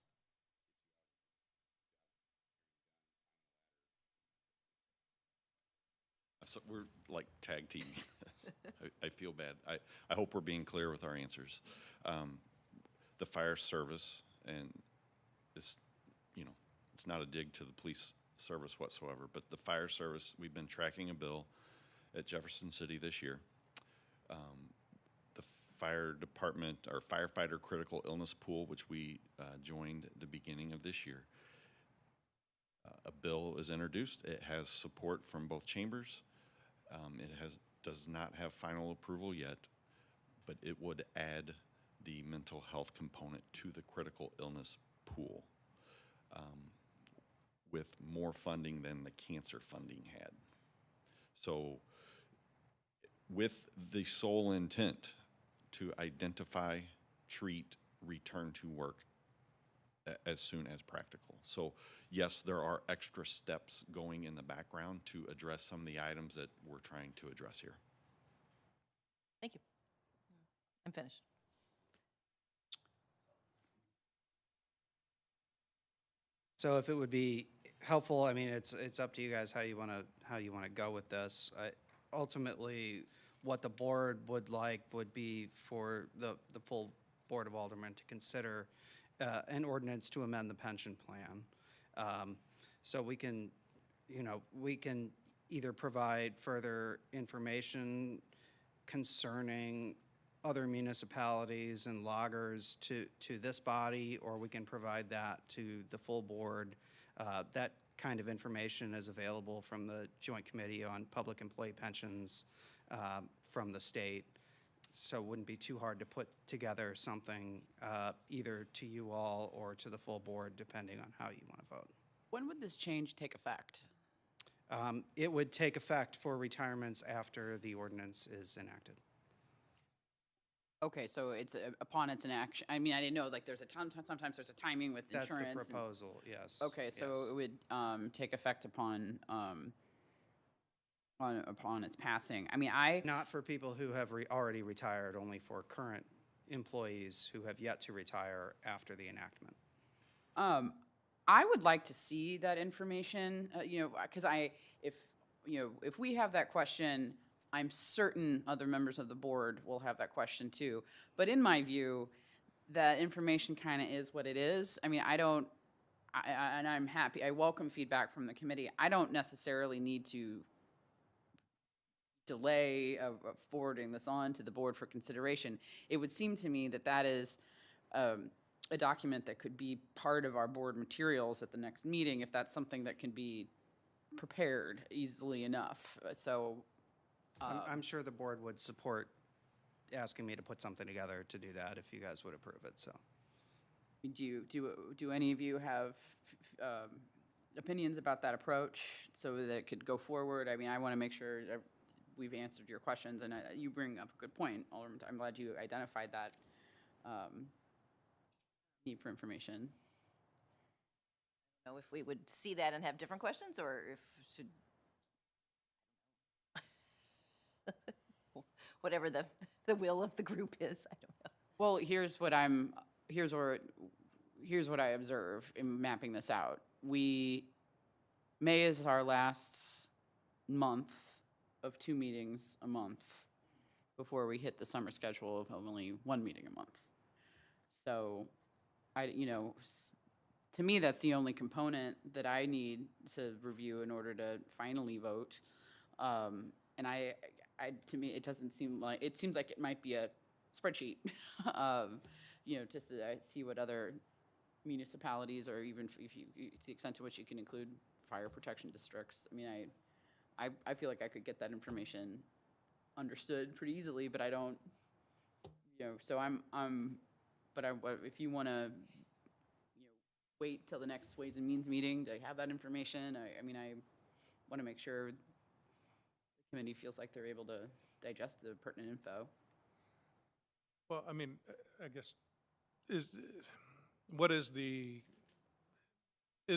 So we're like tag teaming. I feel bad. I hope we're being clear with our answers. The fire service, and it's, it's not a dig to the police service whatsoever, but the fire service, we've been tracking a bill at Jefferson City this year. The fire department, our firefighter critical illness pool, which we joined at the beginning of this year, a bill is introduced. It has support from both chambers. Does not have final approval yet, but it would add the mental health component to the critical illness pool with more funding than the cancer funding had. So with the sole intent to identify, treat, return to work as soon as practical. So yes, there are extra steps going in the background to address some of the items that we're trying to address here. Thank you. I'm finished. So if it would be helpful, I mean, it's up to you guys how you want to go with this. Ultimately, what the board would like would be for the full Board of Aldermen to consider an ordinance to amend the pension plan. So we can either provide further information concerning other municipalities and loggers to this body, or we can provide that to the full board. That kind of information is available from the Joint Committee on Public Employee Pensions from the state. So it wouldn't be too hard to put together something either to you all or to the full board, depending on how you want to vote. When would this change take effect? It would take effect for retirements after the ordinance is enacted. Okay, so it's upon its inaction. I mean, I didn't know, like, sometimes there's a timing with That's insurance. the proposal, yes. Okay, so yes. it would take effect upon its passing. I mean, Not for people who have already retired, only for current employees who have yet to retire after the enactment. I would like to see that information, because if we have that question, I'm certain other members of the board will have that question too. But in my view, that information kind of is what it is. I mean, and I'm happy, I welcome feedback from the committee. I don't necessarily need to delay forwarding this on to the board for consideration. It would seem to me that that is a document that could be part of our board materials at the next meeting, if that's something that can be prepared easily enough. So I'm sure the board would support asking me to put something together to do that if you guys would approve it, so. Do any of you have opinions about that approach so that it could go forward? I mean, I want to make sure we've answered your questions, and you bring up a good point, Alderman. I'm glad you identified that need for information. Know if we would see that and have different questions, or if should whatever the will of the group is. I don't know. Well, here's what I observe in mapping this out. May is our last month of 2 meetings a month before we hit the summer schedule of only 1 meeting a month. So, to me, that's the only component that I need to review in order to finally vote. And to me, it doesn't seem like, it seems like it might be a spreadsheet. just to see what other municipalities, or even if you, to the extent to which you can include fire protection districts. I mean, I feel like I could get that information understood pretty easily, but I don't, so if you want to, wait till the next Ways and Means meeting to have that information, I mean, I want to make sure the committee feels like they're able to digest the pertinent info. Well, I mean, I guess, is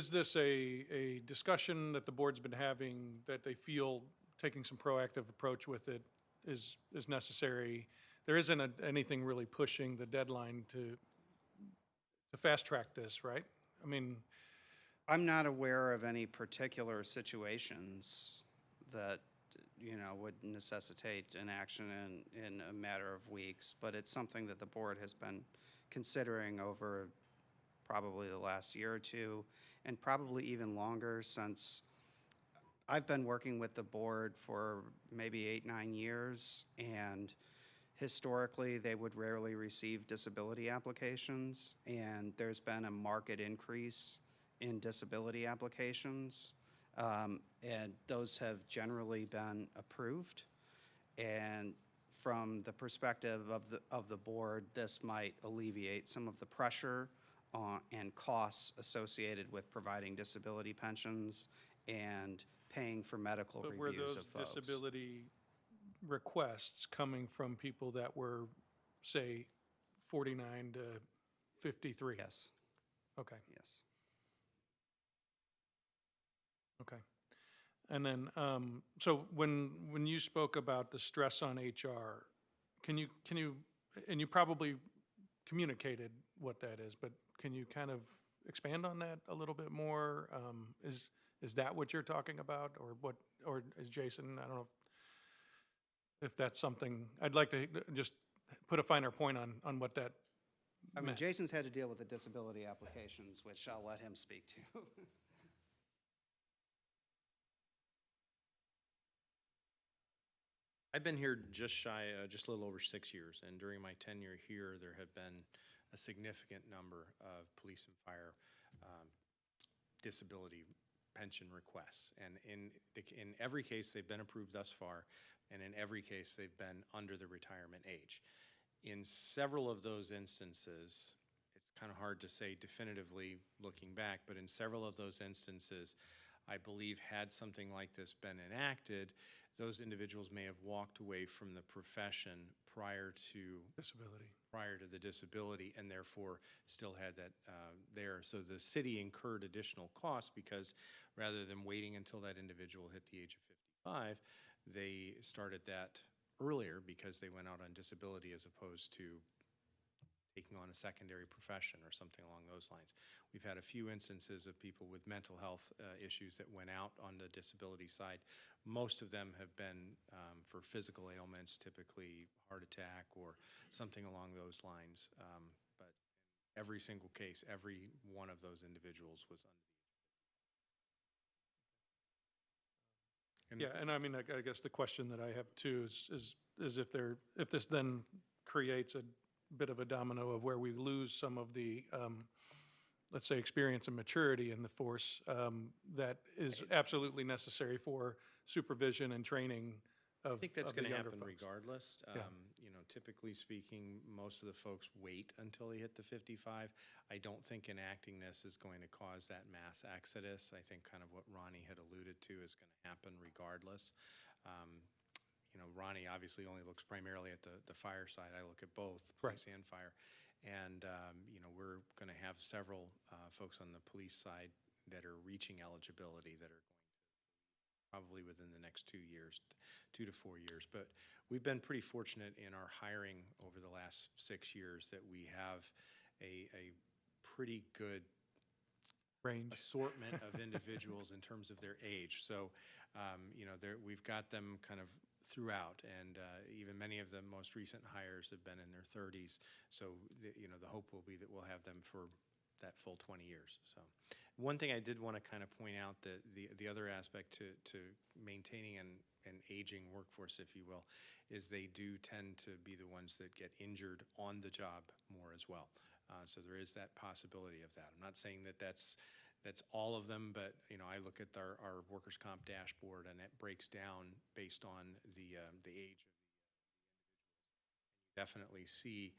this a discussion that the board's been having, that they feel taking some proactive approach with it is necessary? There isn't anything really pushing the deadline to fast track this, right? I mean, I'm not aware of any particular situations that, would necessitate an action in a matter of weeks, but it's something that the board has been considering over probably the last year or two, and probably even longer, since I've been working with the board for maybe 8, 9 years, and historically, they would rarely receive disability applications, and there's been a marked increase in disability applications, and those have generally been approved. And from the perspective of the board, this might alleviate some of the pressure and costs associated with providing disability pensions and paying for medical but were reviews those of folks. disability requests coming from people that were, say, 49 to 53? Yes, Okay, yes. okay. And then, so when you spoke about the stress on HR, can you, and you probably communicated what that is, but can you kind of expand on that a little bit more? Is that what you're talking about, or what, or is Jason, I don't know if that's something, I'd like to just put a finer point on what that I mean, meant. Jason's had to deal with the disability applications, which I'll let him speak to. I've been here just a little over 6 years, and during my tenure here, there have been a significant number of police and fire disability pension requests. And in every case, they've been approved thus far, and in every case, they've been under the retirement age. In several of those instances, it's kind of hard to say definitively looking back, but in several of those instances, I believe had something like this been enacted, those individuals may have walked away from the profession prior to the disability, and therefore still had that there. So the city incurred additional costs because rather than waiting until that individual hit the age of 55, they started that earlier because they went out on disability as opposed to taking on a secondary profession or something along those lines. We've had a few instances of people with mental health issues that went out on the disability side. Most of them have been for physical ailments, typically heart attack or something along those lines. But every single case, every one of those individuals was under the age of 55. Yeah, and I mean, I guess the question that I have too is if this then creates a bit of a domino of where we lose some of the, let's say, experience and maturity in the force that is absolutely necessary for supervision and training of I think that's of the going to younger happen folks. regardless. Yeah. Typically speaking, most of the folks wait until they hit the 55. I don't think enacting this is going to cause that mass exodus. I think kind of what Ronnie had alluded to is going to happen regardless. Ronnie obviously only looks primarily at the fire side. I look at both, police and fire. And, we're going to have several folks on the police side that are reaching eligibility that are going to probably within the next 2 years, 2 to 4 years. But we've been pretty fortunate in our hiring over the last 6 years that we have a pretty good Range. assortment of individuals in terms of their age. So, we've got them kind of throughout, and even many of the most recent hires have been in their 30s. So, the hope will be that we'll have them for that full 20 years. So, one thing I did want to kind of point out that the other aspect to maintaining an aging workforce, if you will, is they do tend to be the ones that get injured on the job more as well. So there is that possibility of that. I'm not saying that that's all of them, but I look at our workers' comp dashboard, and it breaks down based on the age of definitely see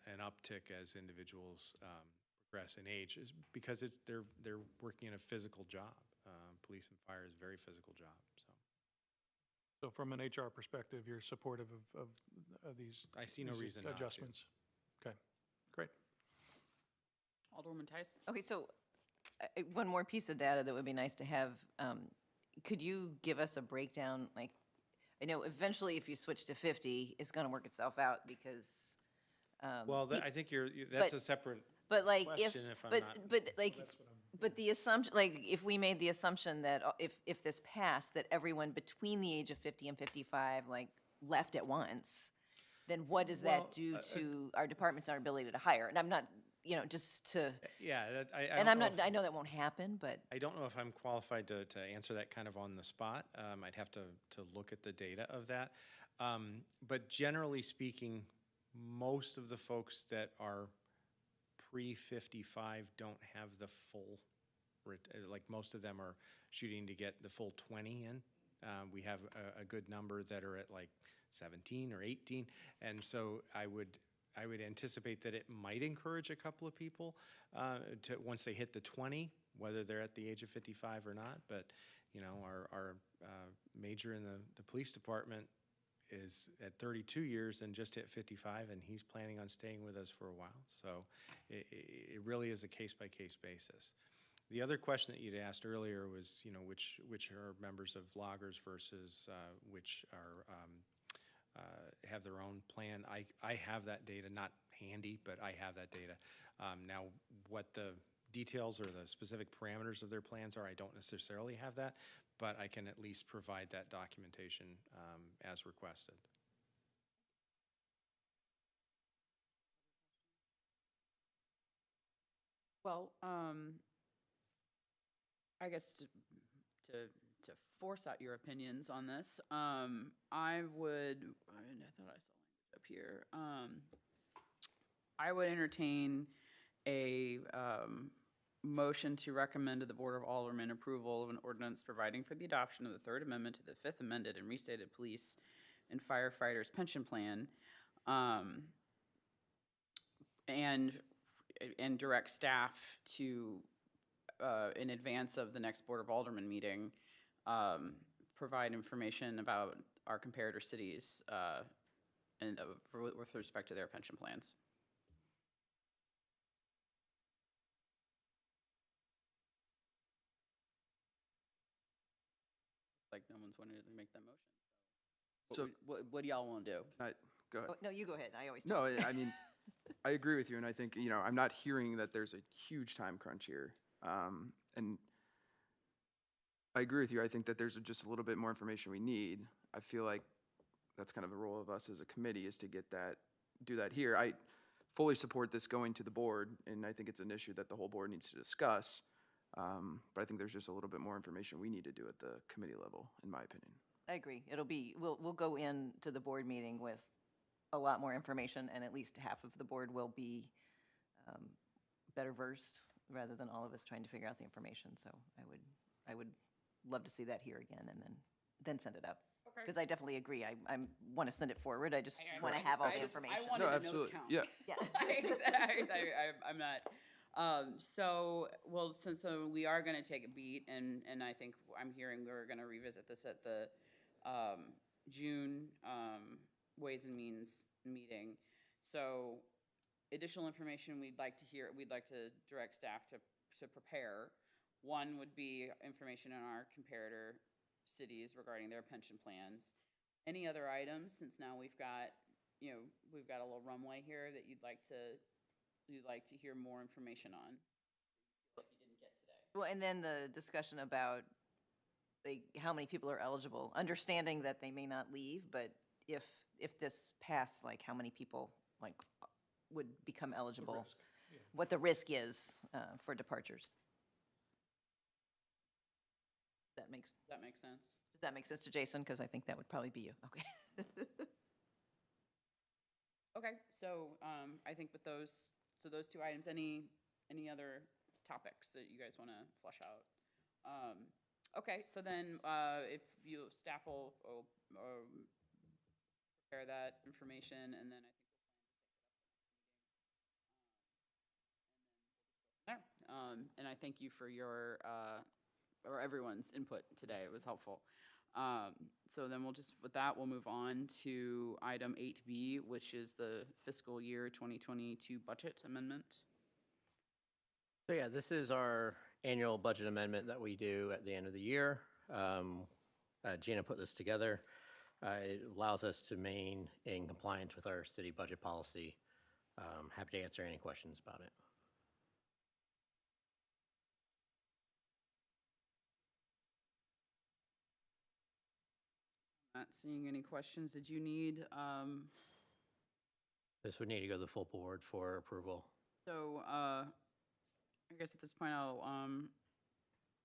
an uptick as individuals progress in age, is because they're working in a physical job. Police and fire is a very physical job. So from an HR perspective, you're supportive of these I see no these reason not to. adjustments? Okay, great. Alderwoman Tice? Okay, so one more piece of data that would be nice to have. Could you give us a breakdown? Like, I know eventually if you switch to 50, it's going to work itself out because. Well, I think that's a separate But like if, question, if I'm but, not- but like, but the assumption, like if we made the assumption that if this passed, that everyone between the age of 50 and 55 like left at once, then what does Well, that do to our departments, our ability to hire? And I'm not, just to, Yeah, I and don't I'm know not, if- I know that won't happen, but. I don't know if I'm qualified to answer that kind of on the spot. I'd have to look at the data of that. But generally speaking, most of the folks that are pre-55 don't have the full, like most of them are shooting to get the full 20 in. We have a good number that are at like 17 or 18. And so I would anticipate that it might encourage a couple of people to, once they hit the 20, whether they're at the age of 55 or not. But, our major in the police department is at 32 years and just hit 55, and he's planning on staying with us for a while. So it really is a case-by-case basis. The other question that you'd asked earlier was, which are members of loggers versus which are have their own plan. I have that data, not handy, but I have that data. Now, what the details or the specific parameters of their plans are, I don't necessarily have that, but I can at least provide that documentation as requested. Well, I guess to force out your opinions on this, I thought I saw language up here. I would entertain a motion to recommend to the Board of Aldermen approval of an ordinance providing for the adoption of the Third Amendment to the Fifth Amended and Restated Police and Firefighters Pension Plan, and direct staff to, in advance of the next Board of Aldermen meeting, provide information about our comparator cities and with respect to their pension plans. Like no one's wanting to make that motion. So- What do y'all want to do? Go ahead. Oh, no, you go ahead. I always. No, talk. I mean, I agree with you, and I think, I'm not hearing that there's a huge time crunch here. And I agree with you. I think that there's just a little bit more information we need. I feel like that's kind of the role of us as a committee, is to do that here. I fully support this going to the board, and I think it's an issue that the whole board needs to discuss. But I think there's just a little bit more information we need to do at the committee level, in my opinion. I agree. We'll go into the board meeting with a lot more information, and at least half of the board will be better versed, rather than all of us trying to figure out the information. So I would love to see that here again, and then send it up. Okay. Because I definitely agree. I want to send it forward. I just I- I- want to I have all just- the I information. wanted No, to nose absolutely. count. Yeah. Yeah. I'm not. So we are going to take a beat, and I think I'm hearing we're going to revisit this at the June Ways and Means meeting. So additional information we'd like to direct staff to prepare. One would be information on our comparator cities regarding their pension plans. Any other items, since now we've got a little runway here that you'd like to hear more information on, like you didn't get today? Well, and then the discussion about how many people are eligible, understanding that they may not leave, but if this passed, like how many people would become eligible, what the risk is for departures. Does that make Does that make sense to Jason? Because I think that would probably be you. Okay. Okay, so I think with those, so those two items, any other topics that you guys want to flesh out? Okay, so then if you, staff will prepare that information, and then I think we'll plan to take it up the next meeting. And I thank you for your, or everyone's input today. It was helpful. So then we'll just, with that, we'll move on to item 8B, which is the fiscal year 2022 budget amendment. So yeah, this is our annual budget amendment that we do at the end of the year. Gina put this together. It allows us to remain in compliance with our city budget policy. Happy to answer any questions about it. Not seeing any questions. Did you need, This would need to go to the full board for approval. so I guess at this point I'll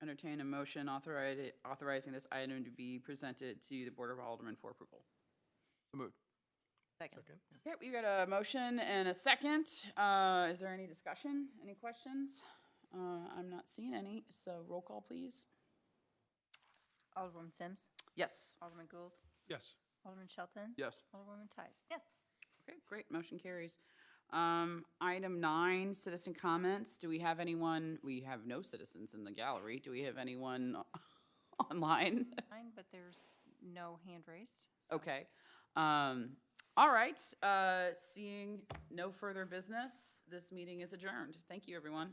entertain a motion authorizing this item to be presented to the Board of Aldermen for approval. So moved. Second. Okay, we got a motion and a second. Is there any discussion? Any questions? I'm not seeing any, so roll call, please. Alderwoman Sims. Yes. Alderman Gould. Yes. Alderman Shelton. Yes. Alderwoman Tice. Yes. Okay, great, motion carries. Item 9, citizen comments. Do we have anyone? We have no citizens in the gallery. Do we have anyone online? Fine, but there's no hand raised. so- Okay. All right, seeing no further business, this meeting is adjourned. Thank you, everyone.